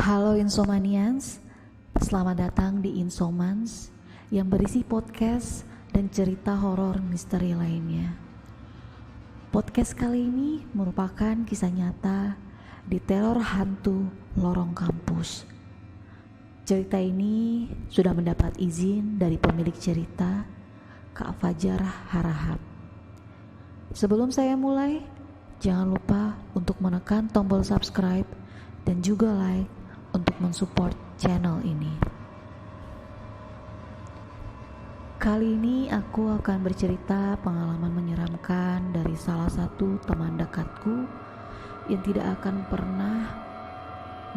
Halo Insomanians, selamat datang di Insomans yang berisi podcast dan cerita horor misteri lainnya. Podcast kali ini merupakan kisah nyata di teror hantu lorong kampus. Cerita ini sudah mendapat izin dari pemilik cerita, Kak Fajar Harahap. Sebelum saya mulai, jangan lupa untuk menekan tombol subscribe dan juga like untuk mensupport channel ini. Kali ini aku akan bercerita pengalaman menyeramkan dari salah satu teman dekatku yang tidak akan pernah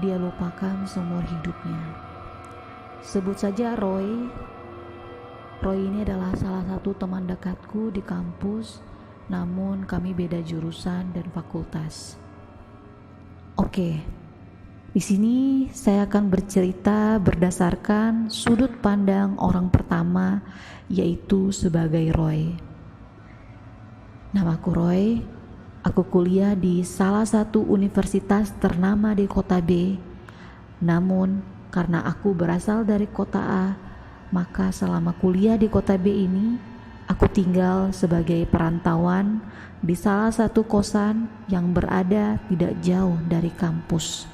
dia lupakan seumur hidupnya. Sebut saja Roy. Roy ini adalah salah satu teman dekatku di kampus, namun kami beda jurusan dan fakultas. Oke. Di sini saya akan bercerita berdasarkan sudut pandang orang pertama, yaitu sebagai Roy. Namaku Roy, aku kuliah di salah satu universitas ternama di kota B. Namun karena aku berasal dari kota A, maka selama kuliah di kota B ini, aku tinggal sebagai perantauan di salah satu kosan yang berada tidak jauh dari kampus.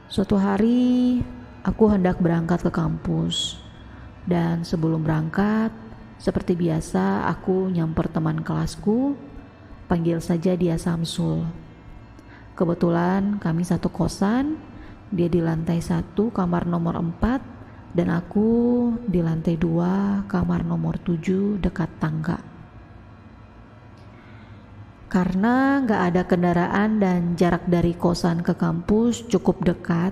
Suatu hari, aku hendak berangkat ke kampus, dan sebelum berangkat, seperti biasa aku nyamper teman kelasku, panggil saja dia Samsul. Kebetulan kami satu kosan, dia di lantai 1 kamar nomor 4, dan aku di lantai 2 kamar nomor 7 dekat tangga. Karena gak ada kendaraan dan jarak dari kosan ke kampus cukup dekat,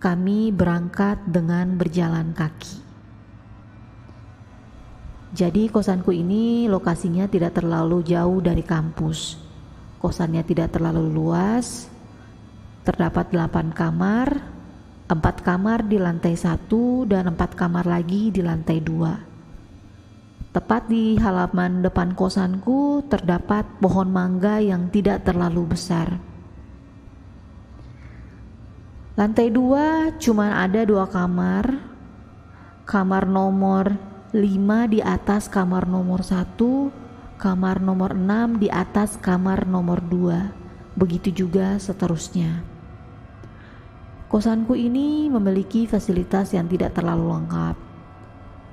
kami berangkat dengan berjalan kaki. Jadi kosanku ini lokasinya tidak terlalu jauh dari kampus. Kosannya tidak terlalu luas, terdapat 8 kamar, 4 kamar di lantai 1 dan 4 kamar lagi di lantai 2. Tepat di halaman depan kosanku terdapat pohon mangga yang tidak terlalu besar. Lantai 2 cuma ada 2 kamar. Kamar nomor 5 di atas kamar nomor 1, kamar nomor 6 di atas kamar nomor 2. Begitu juga seterusnya. Kosanku ini memiliki fasilitas yang tidak terlalu lengkap.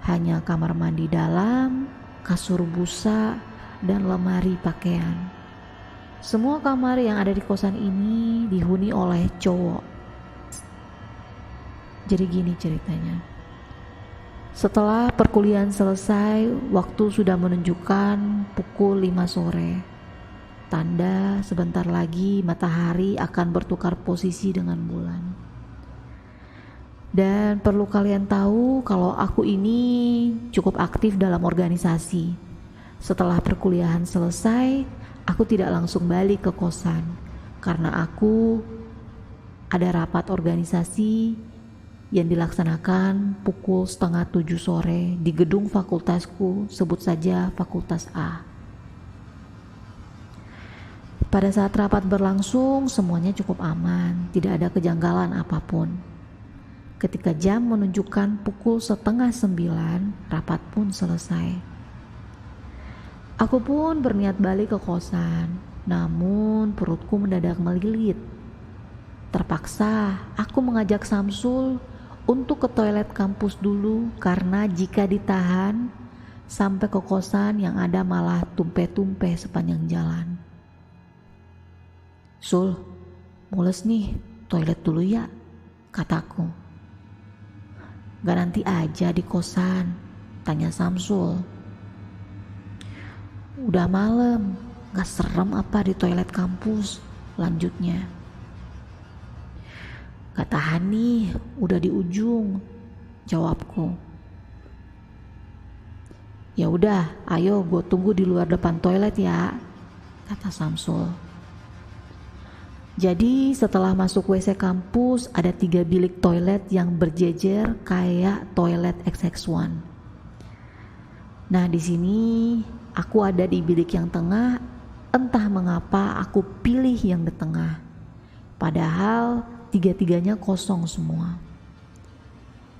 Hanya kamar mandi dalam, kasur busa, dan lemari pakaian. Semua kamar yang ada di kosan ini dihuni oleh cowok. Jadi gini ceritanya. Setelah perkuliahan selesai, waktu sudah menunjukkan pukul 5 sore. Tanda sebentar lagi matahari akan bertukar posisi dengan bulan. Dan perlu kalian tahu kalau aku ini cukup aktif dalam organisasi. Setelah perkuliahan selesai, aku tidak langsung balik ke kosan karena aku ada rapat organisasi yang dilaksanakan pukul 6:30 sore di gedung fakultasku, sebut saja Fakultas A. Pada saat rapat berlangsung, semuanya cukup aman, tidak ada kejanggalan apapun. Ketika jam menunjukkan pukul 8:30, rapat pun selesai. Aku pun berniat balik ke kosan, namun perutku mendadak melilit. Terpaksa aku mengajak Samsul untuk ke toilet kampus dulu karena jika ditahan, sampai ke kosan yang ada malah tumpe-tumpe sepanjang jalan. "Sul, mules nih, toilet dulu ya," kataku. "Gak nanti aja di kosan?" tanya Samsul. "Udah malam, gak serem apa di toilet kampus?" lanjutnya. "Gak tahan nih, udah di ujung," jawabku. "Ya udah, ayo gue tunggu di luar depan toilet ya," kata Samsul. Jadi setelah masuk WC kampus ada 3 bilik toilet yang berjejer kayak toilet XX1. Nah di sini aku ada di bilik yang tengah, entah mengapa aku pilih yang di tengah. Padahal tiga-tiganya kosong semua.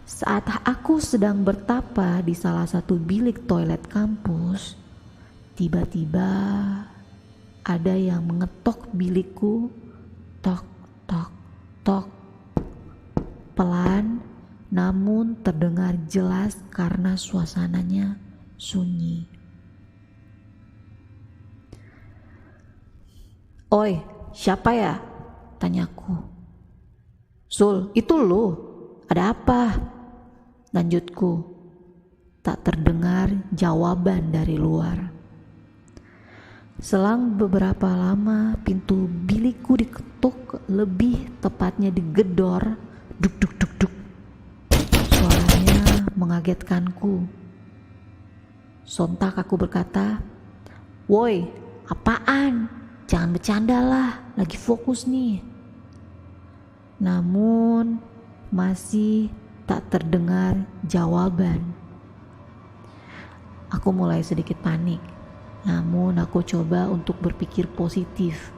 Saat aku sedang bertapa di salah satu bilik toilet kampus, tiba-tiba ada yang mengetok bilikku, tok tok tok, pelan namun terdengar jelas karena suasananya sunyi. "Oi, siapa ya?" tanyaku. "Sul, itu lu? Ada apa?" lanjutku. Tak terdengar jawaban dari luar. Selang beberapa lama pintu bilikku diketuk, lebih tepatnya digedor, duk duk duk duk. Suaranya mengagetkanku. Sontak aku berkata, "Woi, apaan? Jangan bercanda lah, lagi fokus nih." Namun masih tak terdengar jawaban. Aku mulai sedikit panik, namun aku coba untuk berpikir positif.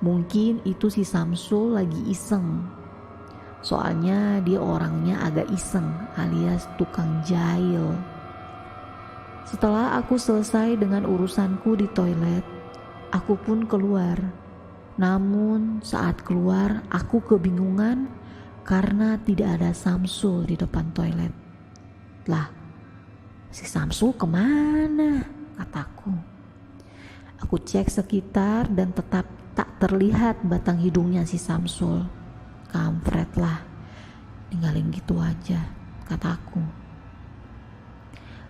Mungkin itu si Samsul lagi iseng. Soalnya dia orangnya agak iseng alias tukang jahil. Setelah aku selesai dengan urusanku di toilet, aku pun keluar. Namun saat keluar aku kebingungan karena tidak ada Samsul di depan toilet. Lah, si Samsul kemana? Kataku. Aku cek sekitar dan tetap tak terlihat batang hidungnya si Samsul. Kampret lah, ninggalin gitu aja, kataku.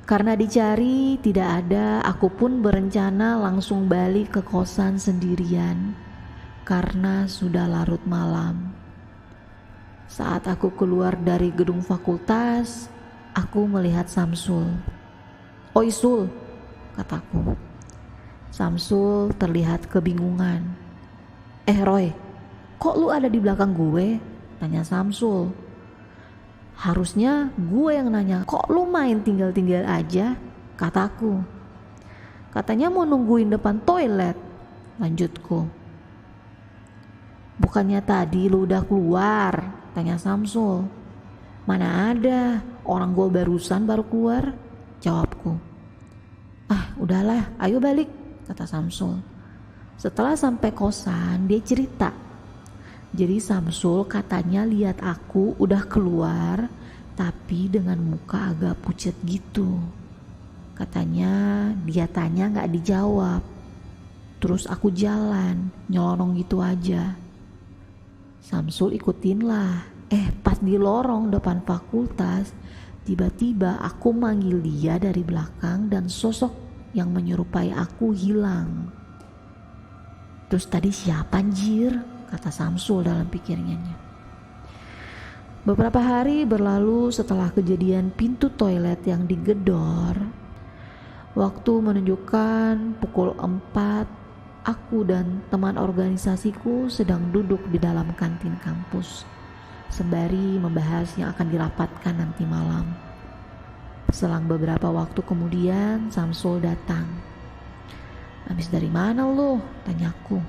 Karena dicari tidak ada, aku pun berencana langsung balik ke kosan sendirian karena sudah larut malam. Saat aku keluar dari gedung fakultas, aku melihat Samsul. "Oi Sul," kataku. Samsul terlihat kebingungan. Roy, kok lu ada di belakang gue?" tanya Samsul. "Harusnya gue yang nanya, kok lu main tinggal-tinggal aja?" kataku. "Katanya mau nungguin depan toilet," lanjutku. "Bukannya tadi lu udah keluar?" tanya Samsul. "Mana ada, orang gue barusan baru keluar," jawabku. "Ah udahlah, ayo balik," kata Samsul. Setelah sampai kosan, dia cerita. Jadi Samsul katanya lihat aku udah keluar, tapi dengan muka agak pucat gitu. Katanya dia tanya gak dijawab. Terus aku jalan, nyelonong gitu aja. Samsul ikutin lah. Pas di lorong depan fakultas, tiba-tiba aku manggil dia dari belakang dan sosok yang menyerupai aku hilang. "Terus tadi siapa anjir?" kata Samsul dalam pikirnya. Beberapa hari berlalu setelah kejadian pintu toilet yang digedor. Waktu menunjukkan pukul 4, aku dan teman organisasiku sedang duduk di dalam kantin kampus, sembari membahas yang akan dirapatkan nanti malam. Selang beberapa waktu kemudian Samsul datang. "Habis dari mana lo?" tanyaku.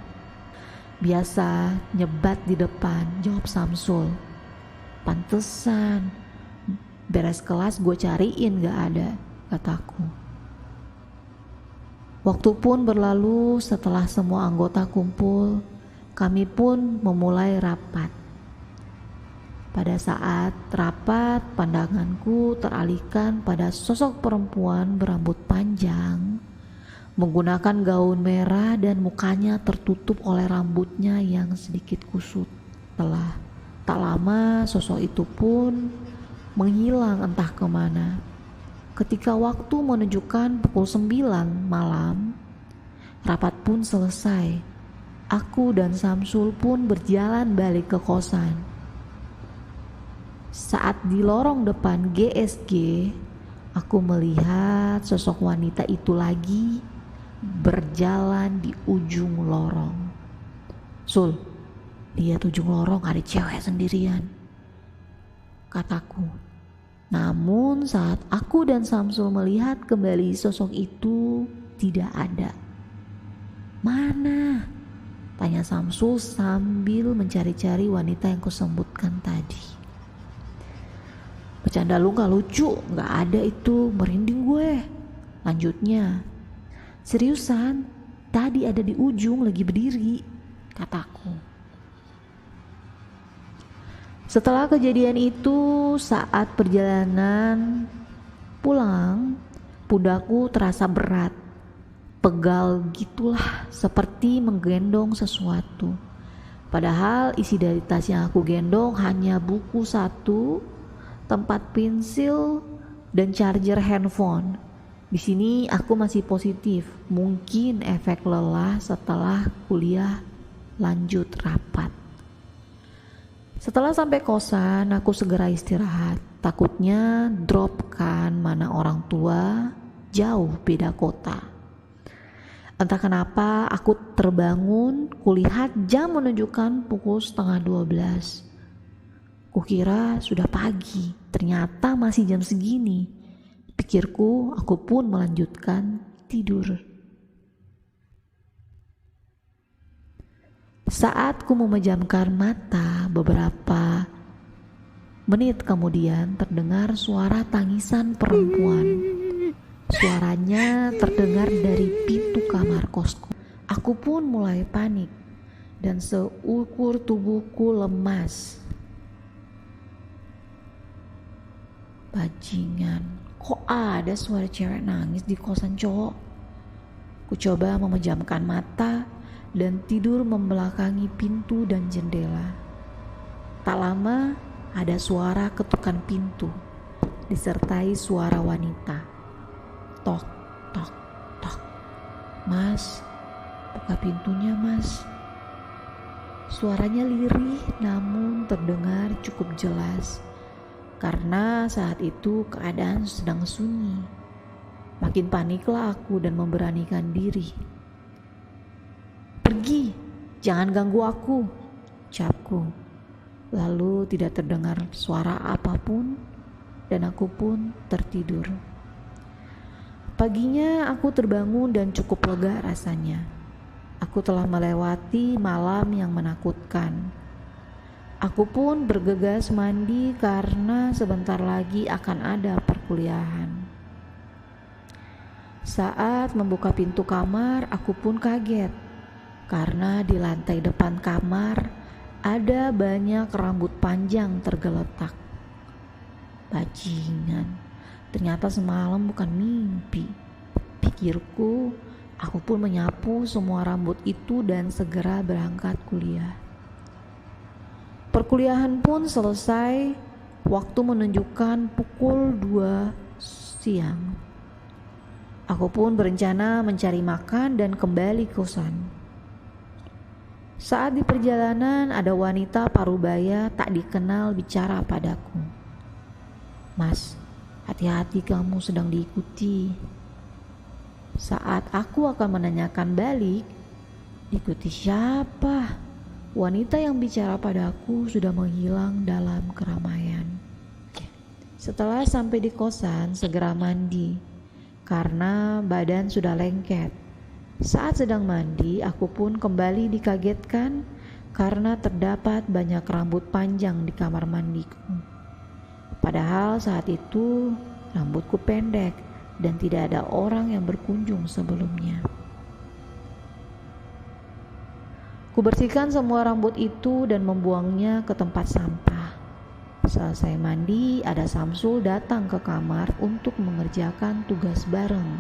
"Biasa, nyebat di depan," jawab Samsul. "Pantesan, beres kelas gue cariin gak ada," kataku. Waktu pun berlalu. Setelah semua anggota kumpul, kami pun memulai rapat. Pada saat rapat, pandanganku teralihkan pada sosok perempuan berambut panjang, menggunakan gaun merah dan mukanya tertutup oleh rambutnya yang sedikit kusut. Tak lama sosok itu pun menghilang entah kemana. Ketika waktu menunjukkan pukul 9 malam, rapat pun selesai. Aku dan Samsul pun berjalan balik ke kosan. Saat di lorong depan GSG, aku melihat sosok wanita itu lagi berjalan di ujung lorong. "Sul, lihat ujung lorong ada cewek sendirian," kataku. Namun saat aku dan Samsul melihat kembali, sosok itu tidak ada. "Mana?" Tanya Samsul sambil mencari-cari wanita yang kusebutkan tadi. Bercanda lu gak lucu, gak ada itu, merinding gue. Lanjutnya, seriusan, tadi ada di ujung lagi berdiri, kataku. Setelah kejadian itu, saat perjalanan pulang, pundakku terasa berat. Pegal gitulah, seperti menggendong sesuatu. Padahal isi dari tas yang aku gendong hanya buku 1, tempat pensil, dan charger handphone. Di sini aku masih positif, mungkin efek lelah setelah kuliah lanjut rapat. Setelah sampai kosan, aku segera istirahat. Takutnya drop kan, mana orang tua, jauh beda kota. Entah kenapa aku terbangun, kulihat jam menunjukkan pukul 11:30. Kukira sudah pagi, ternyata masih jam segini. Pikirku, aku pun melanjutkan tidur. Saat ku memejamkan mata, beberapa menit kemudian terdengar suara tangisan perempuan. Suaranya terdengar dari pintu kamar kosku. Aku pun mulai panik dan seukur tubuhku lemas. Bajingan, kok ada suara cewek nangis di kosan cowok? Ku coba memejamkan mata dan tidur membelakangi pintu dan jendela. Tak lama ada suara ketukan pintu disertai suara wanita. Tok, tok, tok. Mas, buka pintunya mas. Suaranya lirih namun terdengar cukup jelas. Karena saat itu keadaan sedang sunyi. Makin paniklah aku dan memberanikan diri. Pergi, jangan ganggu aku, ucapku. Lalu tidak terdengar suara apapun dan aku pun tertidur. Paginya aku terbangun dan cukup lega rasanya. Aku telah melewati malam yang menakutkan. Aku pun bergegas mandi karena sebentar lagi akan ada perkuliahan. Saat membuka pintu kamar, aku pun kaget karena di lantai depan kamar ada banyak rambut panjang tergeletak. Bajingan. Ternyata semalam bukan mimpi. Pikirku, aku pun menyapu semua rambut itu dan segera berangkat kuliah. Perkuliahan pun selesai, waktu menunjukkan pukul 2 siang. Aku pun berencana mencari makan dan kembali ke kosan. Saat di perjalanan ada wanita parubaya tak dikenal bicara padaku. Mas, hati-hati kamu sedang diikuti. Saat aku akan menanyakan balik, diikuti siapa? Wanita yang bicara padaku sudah menghilang dalam keramaian. Setelah sampai di kosan, segera mandi karena badan sudah lengket. Saat sedang mandi, aku pun kembali dikagetkan karena terdapat banyak rambut panjang di kamar mandiku. Padahal saat itu rambutku pendek dan tidak ada orang yang berkunjung sebelumnya. Kubersihkan semua rambut itu dan membuangnya ke tempat sampah. Selesai mandi, ada Samsul datang ke kamar untuk mengerjakan tugas bareng.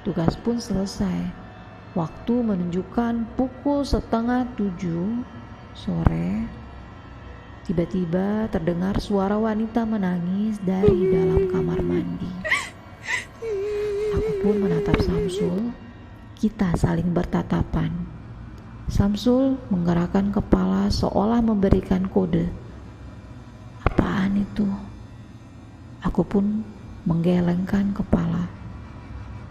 Tugas pun selesai. Waktu menunjukkan pukul 6:30 sore. Tiba-tiba terdengar suara wanita menangis dari dalam kamar mandi. Aku pun menatap Samsul. Kita saling bertatapan. Samsul menggerakkan kepala seolah memberikan kode. Apaan itu? Aku pun menggelengkan kepala.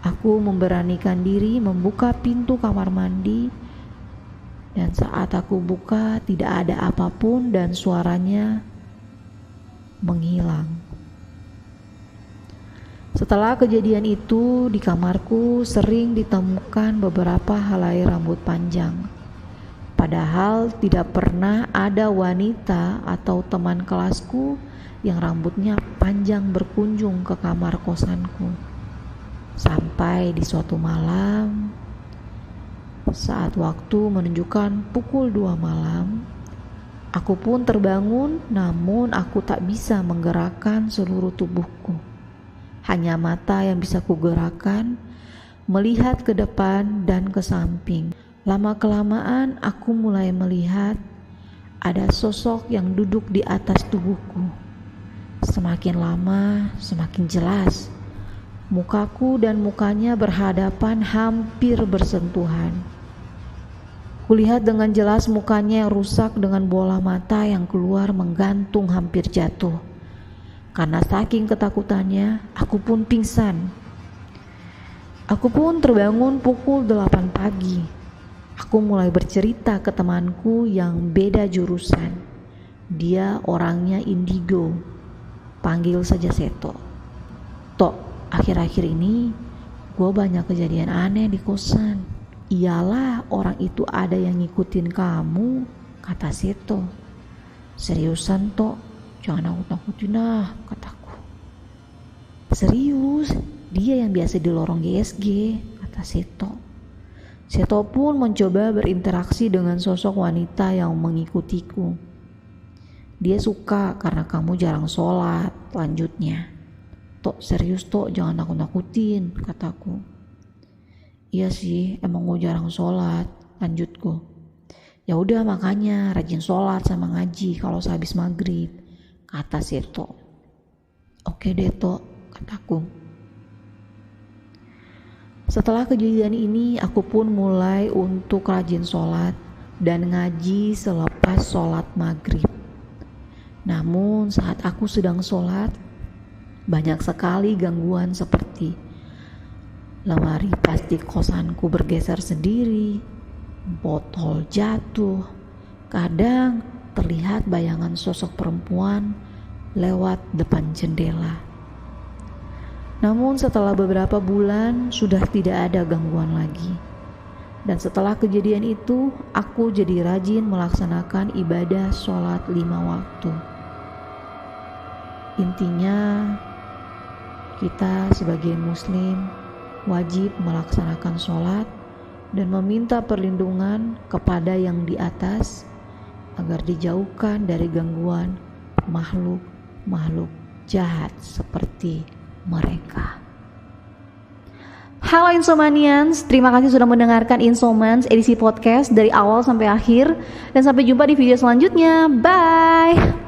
Aku memberanikan diri membuka pintu kamar mandi. Dan saat aku buka, tidak ada apapun dan suaranya menghilang. Setelah kejadian itu, di kamarku sering ditemukan beberapa helai rambut panjang. Padahal tidak pernah ada wanita atau teman kelasku yang rambutnya panjang berkunjung ke kamar kosanku. Sampai di suatu malam, saat waktu menunjukkan pukul 2 malam, aku pun terbangun, namun aku tak bisa menggerakkan seluruh tubuhku. Hanya mata yang bisa kugerakkan, melihat ke depan dan ke samping. Lama-kelamaan aku mulai melihat ada sosok yang duduk di atas tubuhku. Semakin lama, semakin jelas. Mukaku dan mukanya berhadapan, hampir bersentuhan. Kulihat dengan jelas mukanya yang rusak dengan bola mata yang keluar menggantung hampir jatuh. Karena saking ketakutannya, aku pun pingsan. Aku pun terbangun pukul 8 pagi. Aku mulai bercerita ke temanku yang beda jurusan. Dia orangnya indigo. Panggil saja Seto. Tok, akhir-akhir ini gue banyak kejadian aneh di kosan. Iyalah, orang itu ada yang ngikutin kamu, kata Seto. Seriusan, Tok? Jangan nakut-nakutin ah, kataku. Serius, dia yang biasa di lorong GSG, kata Seto. Seto pun mencoba berinteraksi dengan sosok wanita yang mengikutiku. Dia suka karena kamu jarang sholat, lanjutnya. Tok, serius Tok, jangan nakut-nakutin, kataku. Iya sih, emang gue jarang sholat, lanjutku. Ya udah makanya rajin sholat sama ngaji kalau sehabis maghrib, kata Seto. Oke deh Tok, kataku. Setelah kejadian ini, aku pun mulai untuk rajin sholat dan ngaji selepas sholat maghrib. Namun saat aku sedang sholat, banyak sekali gangguan seperti lemari plastik kosanku bergeser sendiri, botol jatuh, kadang terlihat bayangan sosok perempuan lewat depan jendela. Namun setelah beberapa bulan sudah tidak ada gangguan lagi. Dan setelah kejadian itu, aku jadi rajin melaksanakan ibadah sholat 5 waktu. Intinya, kita sebagai muslim wajib melaksanakan sholat dan meminta perlindungan kepada yang di atas agar dijauhkan dari gangguan makhluk-makhluk jahat seperti mereka. Halo Insomanians, terima kasih sudah mendengarkan Insomans edisi podcast dari awal sampai akhir, dan sampai jumpa di video selanjutnya. Bye.